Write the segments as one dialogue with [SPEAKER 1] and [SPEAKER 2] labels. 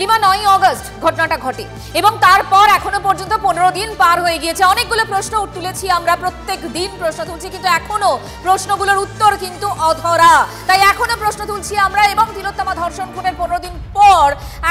[SPEAKER 1] Lima 9 August ঘটনাটা ঘটে এবং তারপর এখনো পর্যন্ত 15 দিন পার হয়ে গিয়েছে। অনেকগুলো প্রশ্ন তুলেছি আমরা, প্রত্যেক দিন প্রশ্ন তুলছি, কিন্তু এখনো প্রশ্নগুলোর উত্তর কিন্তু অধরা। তাই এখনো প্রশ্ন তুলছি আমরা এবং তিলোত্তমা ধর্ষণ খুনের 15 দিন পর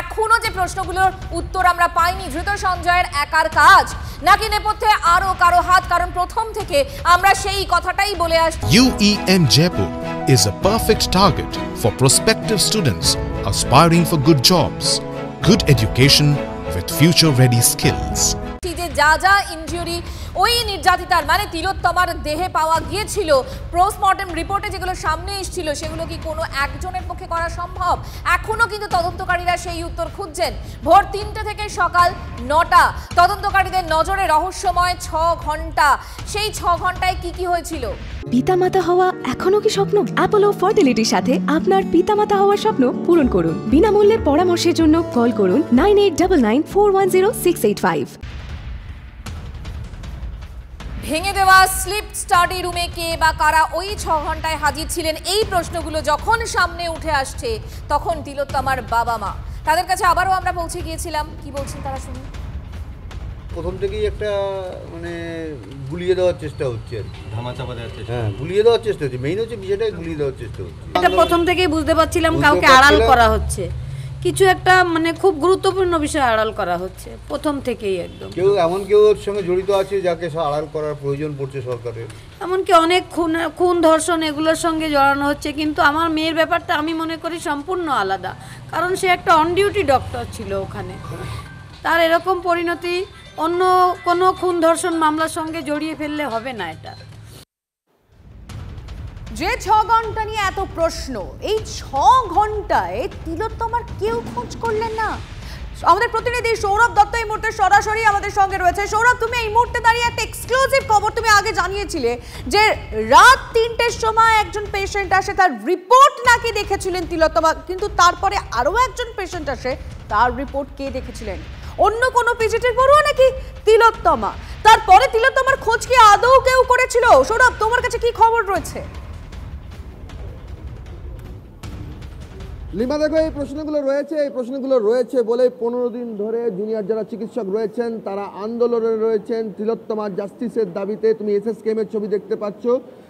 [SPEAKER 1] এখনো যে প্রশ্নগুলোর উত্তর আমরা পাইনি, ধৃত সঞ্জয়ের একার কাজ নাকি নেপথ্যে আরো কারো হাত? কারণ প্রথম থেকে আমরা সেই কথাটাই বলে আসছি।
[SPEAKER 2] UEM Jaipur is a perfect target for prospective students aspiring for good jobs, good education with future-ready skills.
[SPEAKER 1] যে যা যা ইনজুরি ওই নির্যাতিতার মানে তিলোত্তমার দেহে পাওয়া গিয়েছিল, পোস্টমর্টেম রিপোর্টে যেগুলো সামনে এসেছিল, সেগুলো কি কোনো একজনের পক্ষে করা সম্ভব? এখনো কিন্তু তদন্তকারীরা সেই উত্তর খুঁজছেন। ভোর 3টে থেকে সকাল 9টা তদন্তকারীদের নজরে রহস্যময় 6 ঘন্টা। সেই 6 ঘন্টায় কি কি হয়েছিল?
[SPEAKER 3] পিতামাতা হওয়া এখনো কি স্বপ্ন? অ্যাপোলো ফার্টিলিটির সাথে আপনার পিতামাতা হওয়ার স্বপ্ন পূরণ করুন। বিনামূল্যে পরামর্শের জন্য কল করুন 9899410685।
[SPEAKER 1] ভেঙে দেওয়া স্লিপ স্টাডি রুমে কে বা কারা ওই 6 ঘন্টায় হাজির ছিলেন, এই প্রশ্নগুলো যখন সামনে উঠে আসছে তখন তিলোত্তমার বাবা মা তাদের কাছে আবারও আমরা পৌঁছে গিয়েছিলাম। কি বলছেন তারা শুনুন।
[SPEAKER 4] প্রথম থেকেই একটা মানে গুলিয়ে দেওয়ার চেষ্টা হচ্ছে,
[SPEAKER 5] ধামাচাপা দেওয়ার চেষ্টা।
[SPEAKER 4] হ্যাঁ, গুলিয়ে দেওয়ার চেষ্টা হচ্ছে, মেইন হচ্ছে বিষয়টাই গুলিয়ে দেওয়ার চেষ্টা হচ্ছে।
[SPEAKER 6] এটা প্রথম থেকেই বুঝতে পারছিলাম কাউকে আড়াল করা হচ্ছে, কিছু একটা মানে খুব গুরুত্বপূর্ণ বিষয় আড়াল করা হচ্ছে প্রথম থেকেই। একদম
[SPEAKER 4] কেউ ওর সঙ্গে জড়িত আছে যাকে আড়াল করার প্রয়োজন পড়ছে সরকারের।
[SPEAKER 6] এমনকি অনেক খুন ধর্ষণ এগুলোর সঙ্গে জড়ানো হচ্ছে। কিন্তু আমার মেয়ের ব্যাপারটা আমি মনে করি সম্পূর্ণ আলাদা, কারণ সে একটা অন ডিউটি ডক্টর ছিল ওখানে। তার এরকম পরিণতি অন্য কোনো খুন ধর্ষণ মামলার সঙ্গে জড়িয়ে ফেললে হবে না। এটা
[SPEAKER 1] যে 6 ঘন্টা নিয়ে এত প্রশ্ন, এই 6 ঘন্টায় তিলোত্তমার কেউ খোঁজ করলেন না। আমাদের প্রতিনিধি সৌরভ দত্ত এই মুহূর্তে সরাসরি আমাদের সঙ্গে রয়েছে। সৌরভ, তুমি এই মুহূর্তে দাঁড়িয়ে একটা এক্সক্লুসিভ খবর তুমি আগে জানিয়েছিলে যে রাত 3টের সময় একজন পেশেন্ট আসে, তার রিপোর্ট নাকি দেখেছিলেন তিলোত্তমা, কিন্তু তারপরে আরও একজন পেশেন্ট আসে, তার রিপোর্ট কে দেখেছিলেন? অন্য কোনো পিজিটির পড়ুয়া নাকি তিলোত্তমা? তারপরে তিলোত্তমার খোঁজ কি আদৌ কেউ করেছিল? সৌরভ, তোমার কাছে কি খবর রয়েছে?
[SPEAKER 7] লিমা, দেখো এই প্রশ্নগুলো রয়েছে বলে 15 দিন ধরে জুনিয়র যারা চিকিৎসক রয়েছেন তারা আন্দোলনে রয়েছেন তিলোত্তমার জাস্টিসের দাবিতে। তুমি এসএসকেএমের ছবি দেখতে পাচ্ছ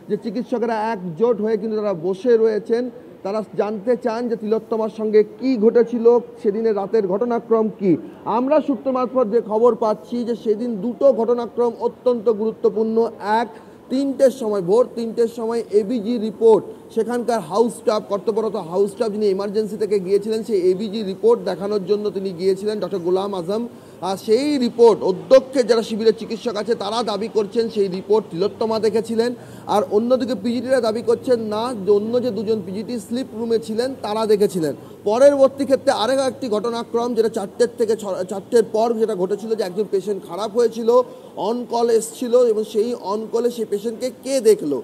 [SPEAKER 7] যে চিকিৎসকেরা একজোট হয়ে কিন্তু তারা বসে রয়েছেন। তারা জানতে চান যে তিলোত্তমার সঙ্গে কি ঘটেছিল, সেদিনের রাতের ঘটনাক্রম কি। আমরা সূত্র মারফত যে খবর পাচ্ছি যে সেদিন দুটো ঘটনাক্রম অত্যন্ত গুরুত্বপূর্ণ। এক, 3টের সময়, ভোর 3টের সময় এবিজি রিপোর্ট, সেখানকার হাউস স্টাফ, কর্তব্যরত হাউস স্টাফ যিনি এমার্জেন্সি থেকে গিয়েছিলেন, সেই এবিজি রিপোর্ট দেখানোর জন্য তিনি গিয়েছিলেন, ডক্টর গোলাম আজম। আর সেই রিপোর্ট অধ্যক্ষের যারা শিবিরের চিকিৎসক আছে তারা দাবি করছেন সেই রিপোর্ট তিলোত্তমা দেখেছিলেন। আর অন্যদিকে পিজিটিরা দাবি করছেন না, অন্য যে দুজন পিজিটি স্লিপ রুমে ছিলেন তারা দেখেছিলেন। পরবর্তী ক্ষেত্রে আরেক একটি ঘটনাক্রম যেটা 4টের পর যেটা ঘটেছিল যে একজন পেশেন্ট খারাপ হয়েছিল, অন কল এসছিল এবং সেই অন কলে সেই পেশেন্টকে কে দেখলো,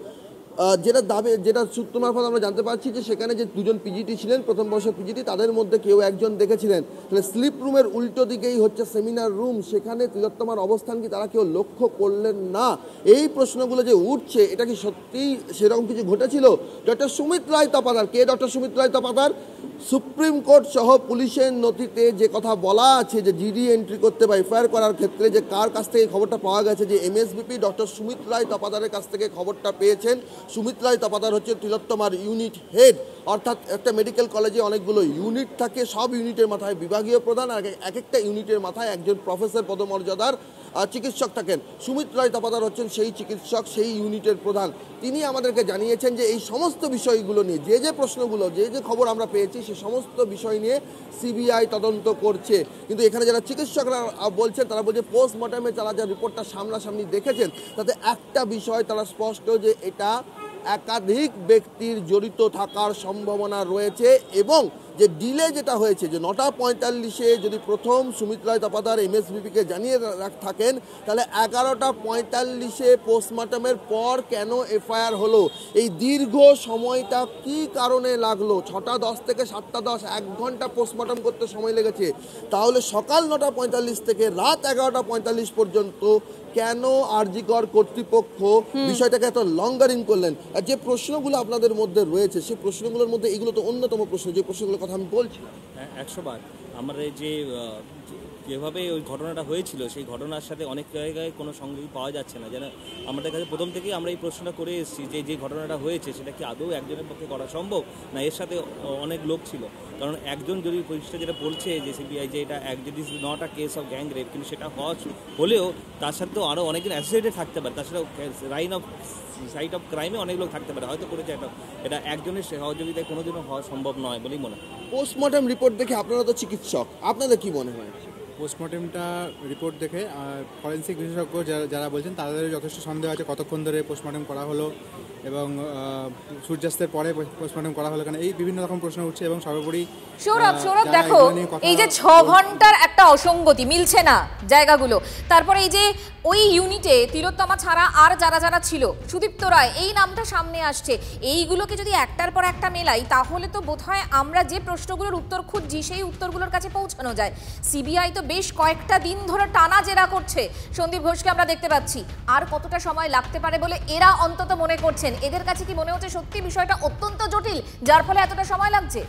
[SPEAKER 7] যেটা সূত্র মারফত আমরা জানতে পারছি যে সেখানে যে দুজন পিজিটি ছিলেন, প্রথম বর্ষের পিজিটি, তাদের মধ্যে কেউ একজন দেখেছিলেন। তাহলে স্লিপ রুমের উল্টো দিকেই হচ্ছে সেমিনার রুম, সেখানে তিলোত্তমার অবস্থান কি তারা কেউ লক্ষ্য করলেন না? এই প্রশ্নগুলো যে উঠছে, এটা কি সত্যিই সেরকম কিছু ঘটেছিল? ডক্টর সুমিত রায় তপাদার, কে ডক্টর সুমিত রায় তপাদার? সুপ্রিম কোর্ট সহ পুলিশের নথিতে যে কথা বলা আছে যে জিডি এন্ট্রি করতে বা এফআইআর করার ক্ষেত্রে যে কার কাছ থেকে খবরটা পাওয়া গেছে, যে এমএসবিপি ডক্টর সুমিত রায় তপাদারের কাছ থেকে খবরটা পেয়েছেন। সুমিত রায় তপাদার হচ্ছে তিলোত্তমার ইউনিট হেড, অর্থাৎ একটা মেডিকেল কলেজে অনেকগুলো ইউনিট থাকে, সব ইউনিটের মাথায় বিভাগীয় প্রধান, আর এক একটা ইউনিটের মাথায় একজন প্রফেসর পদমর্যাদার চিকিৎসক থাকেন। সুমিত রায় তপাদার হচ্ছেন সেই চিকিৎসক, সেই ইউনিটের প্রধান। তিনি আমাদেরকে জানিয়েছেন যে এই সমস্ত বিষয়গুলো নিয়ে যে প্রশ্নগুলো, যে খবর আমরা পেয়েছি সে সমস্ত বিষয় নিয়ে সিবিআই তদন্ত করছে। কিন্তু এখানে যারা চিকিৎসকরা বলছেন, তারা বলছে পোস্টমর্টমে তারা যা রিপোর্টটা সামনাসামনি দেখেছেন তাতে একটা বিষয় তারা স্পষ্ট, যে এটা একাধিক ব্যক্তির জড়িত থাকার সম্ভাবনা রয়েছে। এবং যে ডিলে যেটা হয়েছে, যে 9টা 45-এ যদি প্রথম সুমিত রায় তপাদার এমএসবিপিকে জানিয়ে থাকেন, তাহলে 11টা 45-এ পোস্টমর্টমের পর কেন এফআইআর হলো? এই দীর্ঘ সময়টা কি কারণে লাগলো? 6টা 10 থেকে 7টা 10, 1 ঘন্টা পোস্টমর্টম করতে সময় লেগেছে। তাহলে সকাল 9টা 45 থেকে রাত 11টা 45 পর্যন্ত কেন আরজিকর কর্তৃপক্ষ বিষয়টাকে এত লঙ্গারিং করলেন? আর যে প্রশ্নগুলো আপনাদের মধ্যে রয়েছে সেই প্রশ্নগুলোর মধ্যে এগুলো তো অন্যতম প্রশ্ন, যে প্রশ্নগুলোর কথা আমি বলছি।
[SPEAKER 5] 100 বার আমাদের যে যেভাবে ওই ঘটনাটা হয়েছিল সেই ঘটনার সাথে অনেক জায়গায় কোনো সংযোগ পাওয়া যাচ্ছে না। যেন আমাদের কাছে প্রথম থেকেই আমরা এই প্রশ্নটা করে এসেছি যে যে ঘটনাটা হয়েছে সেটা কি আদৌ একজনের পক্ষে করা সম্ভব, না এর সাথে অনেক লোক ছিল। কারণ একজন যদি পুলিশটা যেটা বলছে যে সিবিআই যে এটা this is not a case of gang rape, কিন্তু সেটা হলেও তার সাথেও আরও অনেকজন অ্যাসোসিয়েটেড থাকতে পারে, তাছাড়াও সাইট অফ ক্রাইমে অনেক লোক থাকতে পারে, হয়তো করেছে এটা একজনের সহযোগিতায় কোনোদিনও হওয়া সম্ভব নয় বলেই মনে হয়।
[SPEAKER 7] পোস্টমর্টম রিপোর্ট দেখে আপনারা তো চিকিৎসক, আপনাদের কি মনে হয়?
[SPEAKER 8] পোস্টমর্টমটা রিপোর্ট দেখে ফরেন্সিক বিশেষজ্ঞ যারা বলছেন তাদের যথেষ্ট সন্দেহ আছে কতক্ষণ ধরে পোস্টমর্টম করা হলো এবং সূর্যাস্তের পরে পোস্টমর্টম করা হলো, কারণ এই বিভিন্ন রকম প্রশ্ন উঠছে। এবং সর্বোপরি
[SPEAKER 9] সৌরভ দেখো, এই যে 6 ঘন্টার একটা অসঙ্গতি, মিলছে না জায়গাগুলো, তারপরে এই যে ওই ইউনিটে তিলোত্তমা ছাড়া আর যারা ছিল, সুদীপ্ত রায় এই নামটা সামনে আসছে, এইগুলোকে যদি একটার পর একটা মেলাই তাহলে তো বোধহয় আমরা যে প্রশ্নগুলোর উত্তর খুঁজছি সেই উত্তরগুলোর কাছে পৌঁছানো যায়। সিবিআই তো বেশ কয়েকটা দিন ধরে টানা জেরা করছে, সন্দীপ ঘোষকে আমরা দেখতে পাচ্ছি। আর কতটা সময় লাগতে পারে বলে এরা অন্তত মনে করছেন? এদের কাছে কি মনে হচ্ছে সত্যি বিষয়টা অত্যন্ত জটিল, যার ফলে এতটা সময় লাগছে?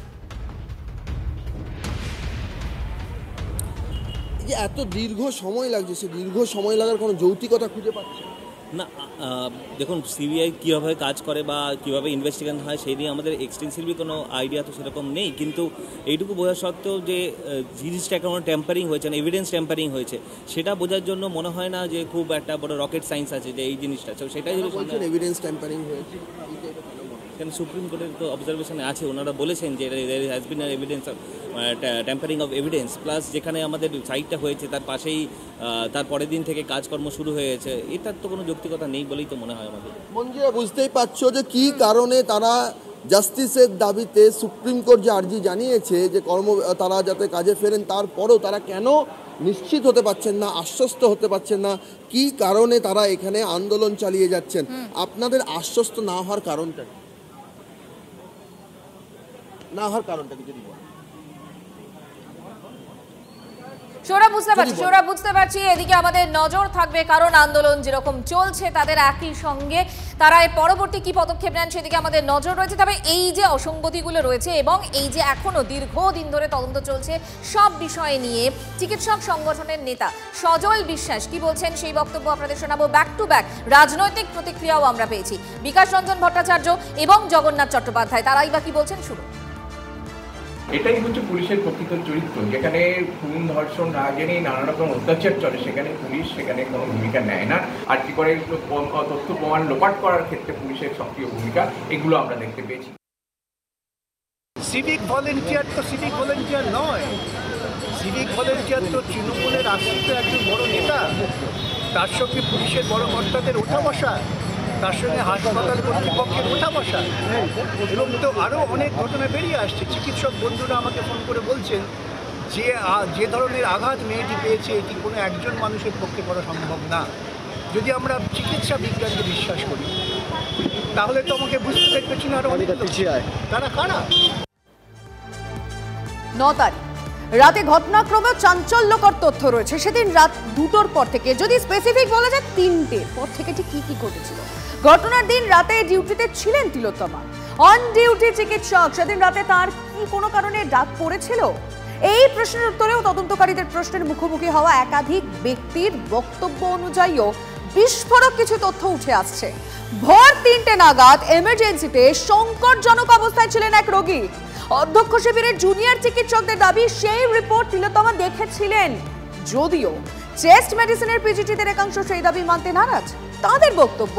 [SPEAKER 7] যে এত দীর্ঘ সময় লাগছে, সে দীর্ঘ সময় লাগার কোনো যৌক্তিকতা খুঁজে পাচ্ছে
[SPEAKER 5] না। দেখুন, সিবিআই কীভাবে কাজ করে বা কীভাবে ইনভেস্টিগেশন হয় সেই নিয়ে আমাদের এক্সটেন্সিভলি কোনো আইডিয়া তো সেরকম নেই, কিন্তু এইটুকু বোঝা সত্ত্বেও যে জিনিসটা কোনো ট্যাম্পারিং হয়েছে, এভিডেন্স ট্যাম্পারিং হয়েছে, সেটা বোঝার জন্য মনে হয় না যে খুব একটা বড় রকেট সায়েন্স আছে যে এই জিনিসটা। সেটাই
[SPEAKER 7] বলছেন এভিডেন্স ট্যাম্পারিং হয়েছে,
[SPEAKER 5] কেন সুপ্রিম কোর্টের তো অবজারভেশনে আছে, ওনারা বলেছেন যে there has been evidence tampering of evidence, plus যেখানে আমাদের সাইটটা হয়েছে তার পাশেই তার পরের দিন থেকে কাজকর্ম শুরু হয়েছে, এটার তো কোনো যৌক্তিকতা নেই বলেই তো মনে হয় আমাদের।
[SPEAKER 7] মঞ্জুরা, বুঝতেই পারছো যে কি কারণে তারা জাস্টিসের দাবিতে সুপ্রিম কোর্ট যে আর্জি জানিয়েছে যে তারা যাতে কাজে ফেরেন, তারপরেও তারা কেন নিশ্চিত হতে পারছেন না, আশ্বস্ত হতে পারছেন না, কি কারণে তারা এখানে আন্দোলন চালিয়ে যাচ্ছেন? আপনাদের আশ্বস্ত না হওয়ার কারণটা কি? না হওয়ার কারণটা কি যদি বলেন?
[SPEAKER 9] সৌরভ বুঝতে পারছি এদিকে আমাদের নজর থাকবে, কারণ আন্দোলন যেরকম চলছে তাদের একই সঙ্গে তারা পরবর্তী কি পদক্ষেপ নেন সেদিকে আমাদের নজর রয়েছে। তবে এই যে অসঙ্গতিগুলো রয়েছে এবং এই যে এখনো দীর্ঘদিন ধরে তদন্ত চলছে সব বিষয় নিয়ে, চিকিৎসক সংগঠনের নেতা সজল বিশ্বাস কি বলছেন সেই বক্তব্য আপনাদের শোনাবো। ব্যাক টু ব্যাক রাজনৈতিক প্রতিক্রিয়াও আমরা পেয়েছি, বিকাশ রঞ্জন ভট্টাচার্য এবং জগন্নাথ চট্টোপাধ্যায়, তারাই বা কি বলছেন শুরু।
[SPEAKER 10] এটাই হচ্ছে পুলিশের প্রকৃত চরিত্র, যেখানে খুন ধর্ষণ না জেনে নানা রকম অত্যাচার চলে সেখানে পুলিশ সেখানে কোনো ভূমিকা নেয় না। আর কি করে তথ্য প্রমাণ লোপাট করার ক্ষেত্রে পুলিশের সক্রিয় ভূমিকা, এগুলো আমরা দেখতে পেয়েছি।
[SPEAKER 11] সিভিক ভলেন্টিয়ার তো সিভিক ভলেন্টিয়ার নয়, সিভিক ভলেন্টিয়ার তো তৃণমূলের আশ্রিত একজন বড় নেতা, তার সঙ্গে পুলিশের বড় কর্তাদের ওঠা বসা, তার সঙ্গে হাসপাতাল কর্তৃপক্ষের ওঠা বসা, এবং তো আরও অনেক ঘটনা বেরিয়ে আসছে। চিকিৎসক বন্ধুরা আমাকে ফোন করে বলছেন যে ধরনের আঘাত মেয়েটি পেয়েছে এটি কোনো একজন মানুষের পক্ষে করা সম্ভব না। যদি আমরা চিকিৎসা বিজ্ঞানকে বিশ্বাস করি তাহলে তো আমাকে বুঝতে পেরে পেছনে আরও অনেক তারা কারা।
[SPEAKER 1] 9 তারিখ রাতে ঘটনাক্রমে চাঞ্চল্যকর তথ্য রয়েছে। সেদিন রাত 2টোর পর থেকে, যদি স্পেসিফিক বলা যায় 3টের পর থেকে ঠিক কি ঘটেছিল। ঘটনার দিন রাতে ডিউটিতে ছিলেন তিলোত্তমা, অন ডিউটি চিকিৎসক। সেদিন রাতে তার কি কোনো কারণে ডাক পড়েছিল? এই প্রশ্নের উত্তরেও তদন্তকারীদের প্রশ্নের মুখোমুখি হওয়া একাধিক ব্যক্তির বক্তব্য অনুযায়ীও বিস্ফোরক কিছু তথ্য উঠে আসছে। ভোর 3টে নাগাদ এমার্জেন্সিতে সংকটজনক অবস্থায় ছিলেন এক রোগী। অধ্যক্ষ শিবিরের জুনিয়র চিকিৎসকদের দাবি সেই রিপোর্ট তিলোত্তমা দেখেছিলেন, যদিও চেস্ট মেডিসিনের পিজিটিদের একাংশ সেই দাবি মানতে নারাজ। তাদের বক্তব্য,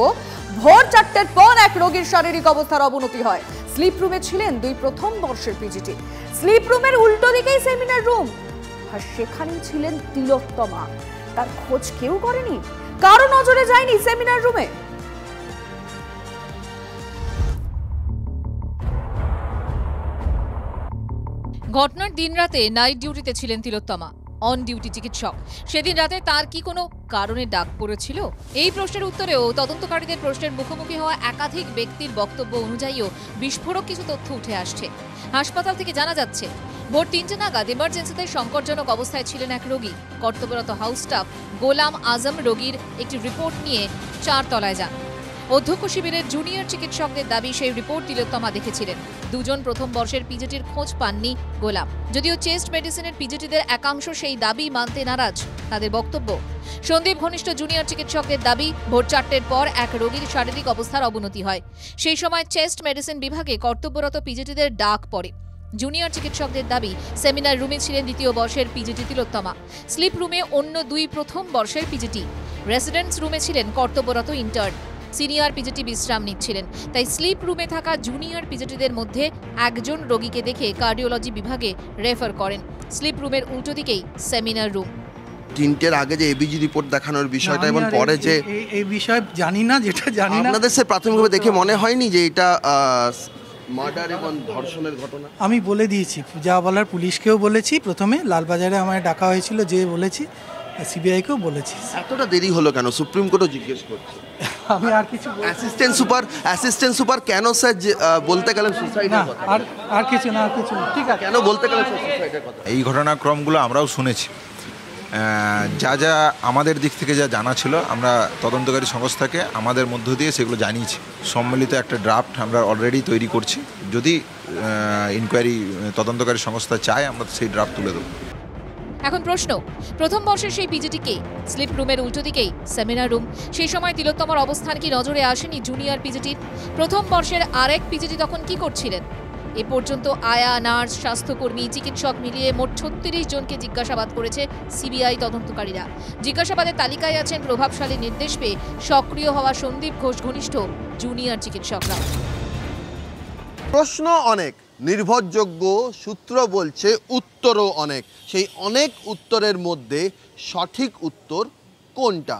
[SPEAKER 1] ভোর 4টের পর এক রোগীর শারীরিক অবস্থার অবনতি হয়। স্লিপ রুমে ছিলেন 2 প্রথম বর্ষের পিজিটি। স্লিপ রুমের উল্টো দিকেই সেমিনার রুম, আর সেখানেই ছিলেন তিলোত্তমা। তার খোঁজ কেউ করেনি, কারো নজরে যায়নি সেমিনার রুমে।
[SPEAKER 12] ঘটনার দিন রাতে নাইট ডিউটিতে ছিলেন তিলোত্তমা, অন ডিউটি চিকিৎসক। সেদিন রাতে তার কি কোনো কারণে ডাক পড়েছিল? এই প্রশ্নের উত্তরেও তদন্তকারীদের প্রশ্নের মুখোমুখি হওয়া একাধিক ব্যক্তির বক্তব্য অনুযায়ীও বিস্ফোরক কিছু তথ্য উঠে আসছে। হাসপাতাল থেকে জানা যাচ্ছে, ভোর 3টে নাগাদ এমার্জেন্সিতে সংকটজনক অবস্থায় ছিলেন এক রোগী। কর্তব্যরত হাউস স্টাফ গোলাম আজম রোগীর একটি রিপোর্ট নিয়ে 4 তলায় যান। অধ্যক্ষ শিবিরের জুনিয়র চিকিৎসকদের দাবি সেই রিপোর্ট তিলোত্তমা দেখেছিলেন। দুজন প্রথম বর্ষের পিজিটির খোঁজ পাননি গোলাম। যদিও চেস্ট মেডিসিনের পিজিটিদের একাংশ সেই দাবি মানতে নারাজ। তাদের বক্তব্য, সন্দীপ ঘনিষ্ঠ জুনিয়র চিকিৎসকদের দাবি ভোর 4টের পর এক রোগীর শারীরিক অবস্থার অবনতি হয়। সেই সময় চেস্ট মেডিসিন বিভাগে কর্তব্যরত পিজিটিদের ডাক পড়ে। জুনিয়র চিকিৎসকদের দাবি সেমিনার রুমে ছিলেন দ্বিতীয় বর্ষের পিজিটি তিলোত্তমা, স্লিপ রুমে অন্য 2 প্রথম বর্ষের পিজিটি, রেসিডেন্স রুমে ছিলেন কর্তব্যরত ইন্টার্ন, সিনিয়র পিজিটি বিশ্রাম নিচ্ছিলেন। তাই স্লিপ রুমে থাকা জুনিয়র পিজিটিদের মধ্যে একজন রোগীকে দেখে কার্ডিওলজি বিভাগে রেফার করেন। স্লিপ রুমের উল্টো দিকেই সেমিনার রুম।
[SPEAKER 7] 3টের আগে যে এবিজি রিপোর্ট দেখানোর বিষয়টা এবং পরে যে
[SPEAKER 11] এই বিষয় জানি না, যেটা জানি না
[SPEAKER 7] আপনাদের সে প্রাথমিকভাবে দেখে মনে হয়নি যে এটা মার্ডার এবং ধর্ষণের ঘটনা?
[SPEAKER 11] আমি বলে দিয়েছি, যা বলার পুলিশকেও বলেছি, প্রথমে লালবাজারে আমায় ডাকা হয়েছিল, যে বলেছি, সিবিআইকেও বলেছি।
[SPEAKER 7] এতটা দেরি হলো কেন? সুপ্রিম কোর্টও জিজ্ঞেস করছে।
[SPEAKER 11] আমি আর কিছু
[SPEAKER 7] অ্যাসিস্ট্যান্ট সুপার কেন স্যার বলতে গেলেন সুসাইডের কথা?
[SPEAKER 11] আর কিছু না, আর কিছু ঠিক আছে,
[SPEAKER 7] কেন বলতে গেলেন সুসাইডের কথা?
[SPEAKER 13] এই ঘটনাক্রমগুলো আমরাও শুনেছি। যা আমাদের দিক থেকে যা জানা ছিল, আমরা তদন্তকারী সংস্থাকে আমাদের মধ্য দিয়ে সেগুলো জানিয়েছি। সম্মিলিত একটা ড্রাফট আমরা অলরেডি তৈরি করছি। যদি ইনকোয়ারি তদন্তকারী সংস্থা চায়, আমরা সেই ড্রাফট তুলে দেবো।
[SPEAKER 12] এখন প্রশ্ন, প্রথম বর্ষের সেই পিজিটিকে, স্লিপ রুমের উল্টো দিকেই সেমিনার রুম, সেই সময় তিলোত্তমার অবস্থান কি নজরে আসেনি জুনিয়র পিজিটির? প্রথম বর্ষের আরেক পিজিটি তখন কি করছিলেন? এ পর্যন্ত আয়া, নার্স, স্বাস্থ্যকর্মী, চিকিৎসক মিলিয়ে মোট 36 জনকে জিজ্ঞাসাবাদ করেছে সিবিআই তদন্তকারীরা। জিজ্ঞাসাবাদের তালিকায় আছেন প্রভাবশালী নির্দেশ পেয়ে সক্রিয় হওয়া সন্দীপ ঘোষ ঘনিষ্ঠ জুনিয়র চিকিৎসকরা।
[SPEAKER 7] প্রশ্ন অনেক, নির্ভরযোগ্য সূত্র বলছে উত্তরও অনেক। সেই অনেক উত্তরের মধ্যে সঠিক উত্তর কোনটা,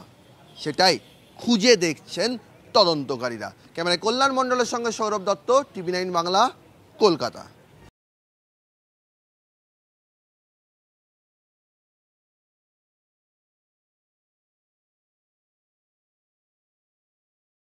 [SPEAKER 7] সেটাই খুঁজে দেখছেন তদন্তকারীরা। ক্যামেরায় কল্যাণ মণ্ডলের সঙ্গে সৌরভ দত্ত, টিভি9 বাংলা, কলকাতা।